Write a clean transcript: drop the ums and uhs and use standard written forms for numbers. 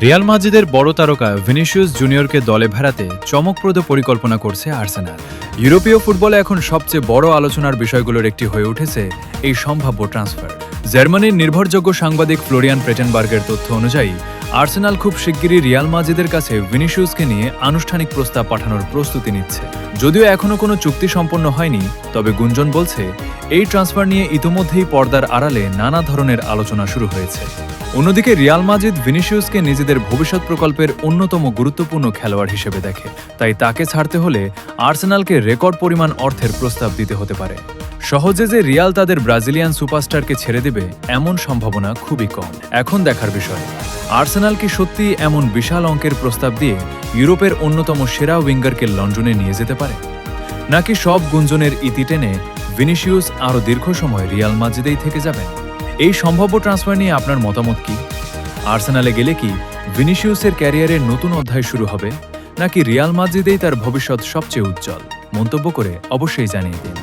Real মাদ্রিদের বড় তারকা ভিনিসিয়াস জুনিয়রকে দলে ভেড়াতে চমকপ্রদ পরিকল্পনা করছে আর্সেনাল। ইউরোপীয় ফুটবলে এখন সবচেয়ে বড় আলোচনার বিষয়গুলোর একটি হয়ে উঠেছে এই সম্ভাব্য ট্রান্সফার। জার্মানির নির্ভরযোগ্য সাংবাদিক ফ্লোরিয়ান প্রেটেনবার্গের তথ্য অনুযায়ী আর্সেনাল খুব শিগগিরই রিয়াল মাদ্রিদের কাছে ভিনিসিয়াসকে নিয়ে আনুষ্ঠানিক প্রস্তাব পাঠানোর প্রস্তুতি নিচ্ছে। যদিও এখনও কোনো চুক্তি সম্পন্ন হয়নি, তবে গুঞ্জন বলছে এই ট্রান্সফার নিয়ে ইতোমধ্যেই পর্দার আড়ালে নানা ধরনের আলোচনা শুরু হয়েছে। অন্যদিকে রিয়াল মাদ্রিদ ভিনিসিয়াসকে নিজেদের ভবিষ্যৎ প্রকল্পের অন্যতম গুরুত্বপূর্ণ খেলোয়াড় হিসেবে দেখে, তাই তাকে ছাড়তে হলে আর্সেনালকে রেকর্ড পরিমাণ অর্থের প্রস্তাব দিতে হতে পারে। সহজে যে রিয়াল তাদের ব্রাজিলিয়ান সুপারস্টারকে ছেড়ে দেবে এমন সম্ভাবনা খুবই কম। এখন দেখার বিষয়, আর্সেনাল কি সত্যি এমন বিশাল অঙ্কের প্রস্তাব দিয়ে ইউরোপের অন্যতম সেরা উইঙ্গারকে লন্ডনে নিয়ে যেতে পারে, নাকি সব গুঞ্জনের ইতি টেনে ভিনিসিয়াস আরও দীর্ঘ সময় রিয়াল মাদ্রিদেই থেকে যাবেন? এই সম্ভাব্য ট্রান্সফার নিয়ে আপনার মতামত কি? আর্সেনালে গেলে কি ভিনিসিয়াসের ক্যারিয়ারের নতুন অধ্যায় শুরু হবে, নাকি রিয়াল মাদ্রিদেই তার ভবিষ্যৎ সবচেয়ে উজ্জ্বল? মন্তব্য করে অবশ্যই জানিয়ে দিন।